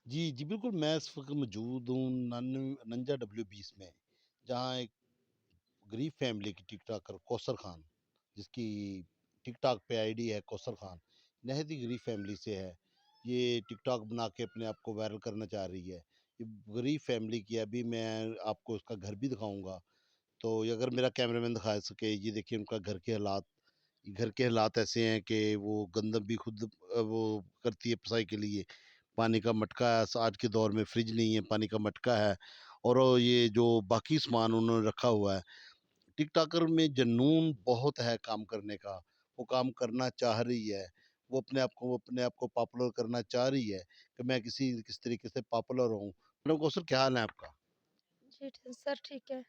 जी, जी, बिल्कुल, मैं इस वक़्त मौजूद हूँ नंजा W20 में, जहाँ एक गरीब फ़ैमिली की टिकटॉकर कौसर ख़ान, जिसकी टिकटॉक पे आईडी है कौसर ख़ान, निहायत ही गरीब फ़ैमिली से है। ये टिकटॉक बना के अपने आप को वायरल करना चाह रही है। ये गरीब फ़ैमिली की है, अभी मैं आपको उसका घर भी दिखाऊँगा। तो ये अगर मेरा कैमरामैन दिखा सके, ये देखिए उनका घर के हालात। घर के हालात ऐसे हैं कि वो गंदम भी खुद वो करती है पुसाई के लिए। पानी का मटका है, आज के दौर में फ्रिज नहीं है, पानी का मटका है और ये जो बाकी सामान उन्होंने रखा हुआ है। टिकटॉकर में जुनून बहुत है काम करने का, वो काम करना चाह रही है। वो अपने आप को पॉपुलर करना चाह रही है कि मैं किस तरीके से पॉपुलर हूँ। मैडम कौसर, क्या हाल है आपका? जी, सर ठीक है।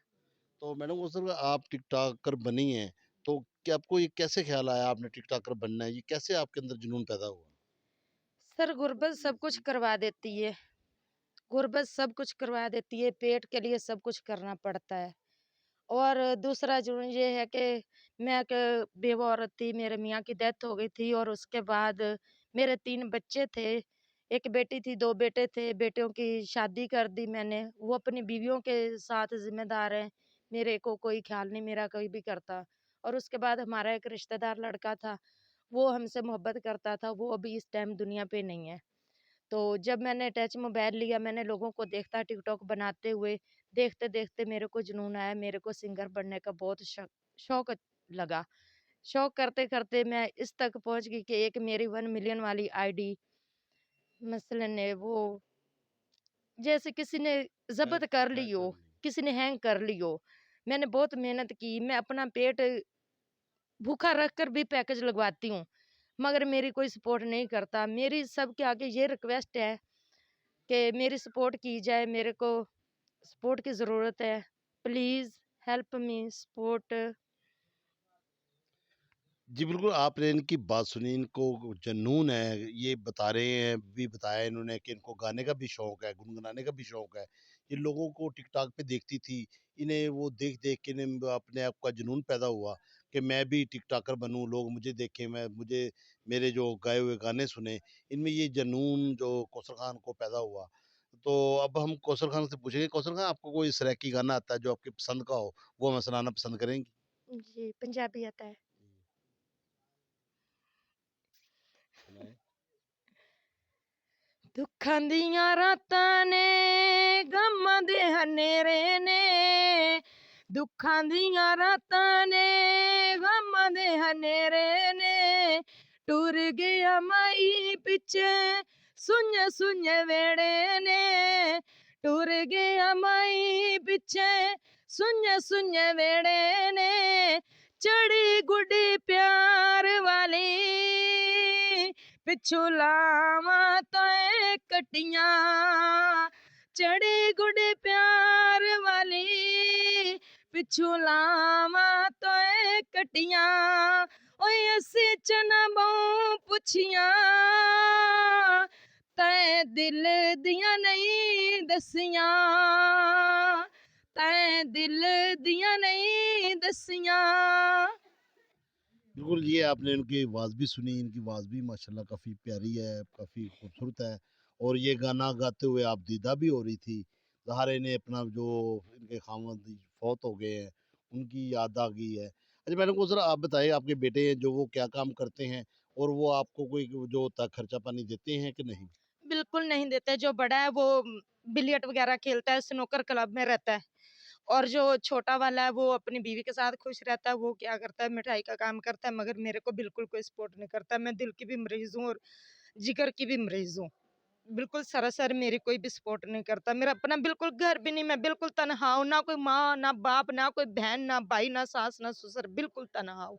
तो मैडम कौसर, आप टिकटॉकर बनी हैं, तो क्या आपको ये कैसे ख़्याल आया आपने टिकटॉकर बनना है? ये कैसे आपके अंदर जुनून पैदा हुआ? सर गुर्बत सब कुछ करवा देती है। गुर्बत सब कुछ करवा देती है, पेट के लिए सब कुछ करना पड़ता है। और दूसरा जुनून ये है कि मैं एक बेवा औरत थी, मेरे मियाँ की डेथ हो गई थी और उसके बाद मेरे 3 बच्चे थे। 1 बेटी थी, 2 बेटे थे। बेटियों की शादी कर दी मैंने, वो अपनी बीवियों के साथ ज़िम्मेदार हैं। मेरे को कोई ख़्याल नहीं मेरा कोई भी करता। और उसके बाद हमारा एक रिश्तेदार लड़का था, वो हमसे मोहब्बत करता था, वो अभी इस टाइम दुनिया पे नहीं है। तो जब मैंने टच मोबाइल लिया, मैंने लोगों को देखा टिकटॉक बनाते हुए, देखते-देखते मेरे को जुनून आया, मेरे को सिंगर बनने का बहुत शौक लगा। शौक करते-करते मैं इस तक पहुँच गई कि एक मेरी 1 मिलियन वाली आईडी मसलन है वो जैसे किसी ने ज़ब्त हैक कर ली हैक हो, कर ली। किसी ने हैंग कर ली हो। मैंने बहुत मेहनत की, मैं अपना पेट भूखा रख कर भी पैकेज लगवाती हूँ, मगर मेरी कोई सपोर्ट नहीं करता। मेरी सबके आगे ये रिक्वेस्ट है कि मेरी सपोर्ट की जाए, मेरे को सपोर्ट की ज़रूरत है। Please help me support. जी, बिल्कुल, आपने इनकी बात सुनी, इनको जुनून है, ये बता रहे हैं, भी बताया इन्होंने कि इनको गाने का भी शौक है, गुनगुनाने का भी शौक है। ये लोगों को टिकटॉक पे देखती थी, इन्हें वो देख-देख के इन्हें अपने आप का जुनून पैदा हुआ कि मैं भी टिकटॉकर बनूँ, लोग मुझे देखें, मुझे मेरे जो गाए हुए गाने सुनें। इनमें ये जुनून जो कौसर खान को पैदा हुआ। तो अब हम कौसर खान से पूछेंगे, कौसर खान, आपको कोई सराइकी गाना आता है जो आपकी पसंद का हो, वो हमें सुनाना पसंद करेंगी? जी, पंजाबी आता है। सुनाएँ। दुखां दियां रातां ने गमां दे हनेरे ने दुखां दियां रातां ने गमां दे हनेरे ने टुर गया माई पिछे सुन्ने सुन्ने वेड़े ने टुर गया माई पिछे सुन्ने सुन्ने वेड़े ने चढ़ी गुडी प्यार वाली पिछू लावा तोए कटियां चढ़ी गुड़ प्यार वाली पिछू लावा तोए कटियां ओए असी चना बहु पुछियां तै दिल दियां नहीं दसियां तै दिल दियां नहीं दसियां। बिल्कुल, ये आपने इनकी आवाज़ भी सुनी, इनकी आवाज़ भी माशाल्लाह काफ़ी प्यारी है, काफ़ी खूबसूरत है और ये गाना गाते हुए आप दीदा भी हो रही थी। ज़ाहिर है इन्हें अपना जो इनके खामद फ़ौत हो गए हैं, उनकी याद आ गई है। अच्छा मैडम को ज़रा आप बताइए, आपके बेटे हैं जो वो क्या काम करते हैं और वो आपको कोई जो होता है खर्चा पानी देते हैं कि नहीं? बिल्कुल नहीं देते, जो बड़ा है वो बिलियर्ड वगैरह खेलता है, स्नूकर क्लब में रहता है और जो छोटा वाला है वो अपनी बीवी के साथ खुश रहता है, वो क्या करता है मिठाई का काम करता है मगर मेरे को बिल्कुल कोई सपोर्ट नहीं करता। मैं दिल की भी मरीज़ हूँ और जिगर की भी मरीज़ हूँ। बिल्कुल सरासर मेरी कोई भी सपोर्ट नहीं करता। मेरा अपना बिल्कुल घर भी नहीं, मैं बिल्कुल तन्हा हूँ, ना कोई माँ, ना बाप, ना कोई बहन, ना भाई, ना सास, ना ससुर, बिल्कुल तन्हा हूँ।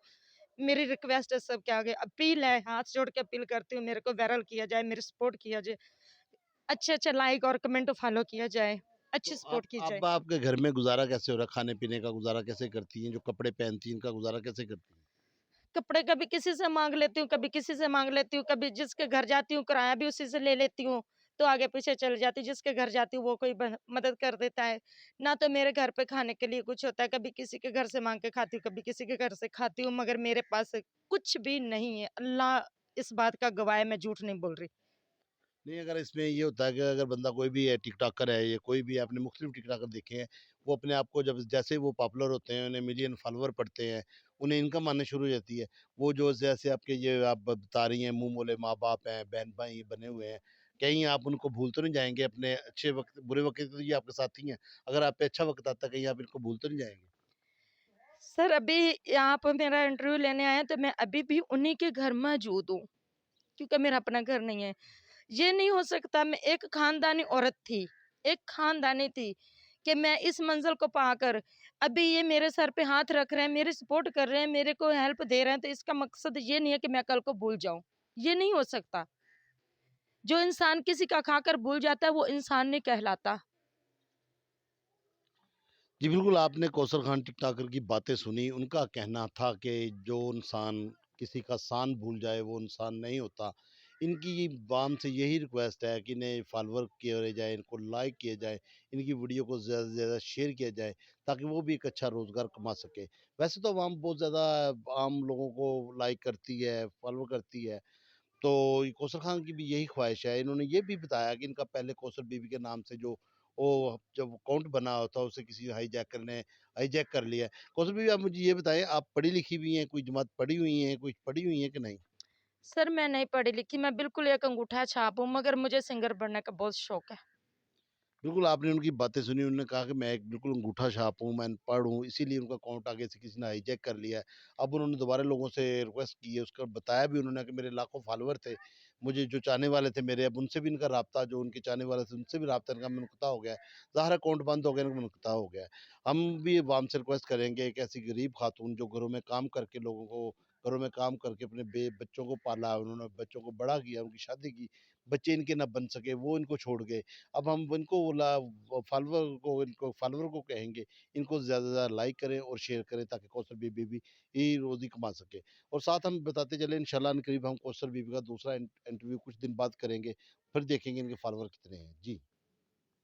मेरी रिक्वेस्ट है सबके आगे, अपील है, हाथ जोड़ के अपील करती हूँ मेरे को वायरल किया जाए, मेरी सपोर्ट किया जाए। अच्छे-अच्छे लाइक और कमेंट फॉलो किया जाए, तो अच्छी आप सपोर्ट की जाए। अब आपके घर में गुज़ारा कैसे हो रहा है? खाने-पीने का गुज़ारा कैसे करती हैं? जो कपड़े पहनती हैं, इनका गुज़ारा कैसे करती हैं? कपड़े कभी किसी से माँग लेती हूँ, कभी किसी से माँग लेती हूँ, कभी जिसके घर जाती हूँ किराया भी उसी से ले लेती हूँ, तो आगे-पीछे चली जाती हूँ। जिसके घर जाती हूँ वो कोई ब मदद कर देता है। ना तो मेरे घर पे खाने के लिए कुछ होता है, कभी किसी के घर से माँग के खाती हूँ, कभी किसी के घर से खाती हूँ, मगर मेरे पास कुछ भी नहीं है। अल्लाह इस बात का गवाह है, मैं झूठ नहीं बोल रही। नहीं, अगर इसमें ये होता है कि अगर बंदा कोई भी है टिकटॉकर है या कोई भी है, आपने मुख्तलिफ टिकटॉकर देखे हैं, वो अपने आप को जब जैसे ही वो पॉपुलर होते हैं, उन्हें मिलियन फॉलोवर पड़ते हैं, उन्हें इनकम आनी शुरू हो जाती है। वो जो जैसे आपके ये आप बता रही हैं मुँह बोले माँ-बाप हैं, बहन-भाई बने हुए हैं, कहीं आप उनको भूल तो नहीं जाएँगे अपने अच्छे वक़्त बुरे वक़्त तो ये आपके साथी हैं। अगर आप पे अच्छा वक़्त आता है, कहीं आप इनको भूल तो नहीं जाएँगे? सर अभी यहाँ पर मेरा इंटरव्यू लेने आए हैं तो मैं अभी भी उन्हीं के घर मौजूद हूँ, क्योंकि मेरा अपना घर नहीं है। ये नहीं हो सकता, मैं एक खानदानी औरत थी, एक खानदानी थी कि मैं इस मंज़िल को पाकर अभी ये मेरे सर पे हाथ रख रहे हैं, मेरी सपोर्ट कर रहे हैं, मेरे को हेल्प दे रहे हैं, तो इसका मकसद ये नहीं है कि मैं कल को भूल जाऊँ। ये नहीं हो सकता। जो इंसान किसी का खाकर भूल जाता है वो इंसान नहीं कहलाता। जी, बिल्कुल, आपने कौसर खान टिकटॉकर की बातें सुनी। उनका कहना था कि जो इंसान किसी का शान भूल जाए, वो इंसान नहीं होता। इनकी वाम से यही रिक्वेस्ट है कि इन्हें फॉलोवर किए जाए, इनको लाइक किए जाए, इनकी वीडियो को ज़्यादा से ज़्यादा शेयर किया जाए, ताकि वो भी एक अच्छा रोज़गार कमा सकें। वैसे तो अवाम बहुत ज़्यादा आम लोगों को लाइक करती है, फॉलो करती है। तो ये कौसर खान की भी यही ख्वाहिश है। इन्होंने ये भी बताया कि इनका पहले कौसर बीबी के नाम से जो वो जब अकाउंट बना होता उसे किसी हाईजैकर ने हाईजैक कर लिया है। कौसर बीबी आप मुझे ये बताएँ आप पढ़ी-लिखी भी हैं, कोई जमात पढ़ी हुई हैं, कुछ पढ़ी हुई हैं कि नहीं? सर मैं नहीं पढ़ी लिखी, मैं बिल्कुल एक अंगूठा छाप हूँ, मगर मुझे सिंगर बनने का बहुत शौक है। बिल्कुल, आपने उनकी बातें सुनी, उन्होंने कहा कि मैं एक बिल्कुल अंगूठा छाप हूँ, मैं अनपढ़ हूँ, इसीलिए उनका अकाउंट आगे से किसी ने हाईजैक कर लिया है। अब उन्होंने दोबारा लोगों से रिक्वेस्ट की है, उसका बताया भी उन्होंने कि मेरे लाखों फॉलोवर थे, मुझे जो चाहने वाले थे मेरे, अब उनसे भी इनका राब्ता जो उनके चाहने वाले थे, उनसे भी राब्ता इनका मुनक़ता हो गया है। ज़ाहिर है अकाउंट बंद हो गया, इनका मुनक़ता हो गया है। हम भी अवाम से रिक्वेस्ट करेंगे, एक ऐसी गरीब खातून जो घरों में काम करके लोगों को घरों में काम करके अपने बच्चों को पाला, उन्होंने बच्चों को बड़ा किया, उनकी शादी की, बच्चे इनके ना बन सके, वो इनको छोड़ गए। अब हम इनको इनको फॉलोवर को कहेंगे, इनको ज़्यादा से ज़्यादा लाइक करें और शेयर करें ताकि कौसर बीबी भी ये रोज़ी कमा सके। और साथ हम बताते चलें इंशाल्लाह अन करीब हम कौसर बीबी का दूसरा इंटरव्यू कुछ दिन बाद करेंगे, फिर देखेंगे इनके फॉलोवर कितने हैं। जी।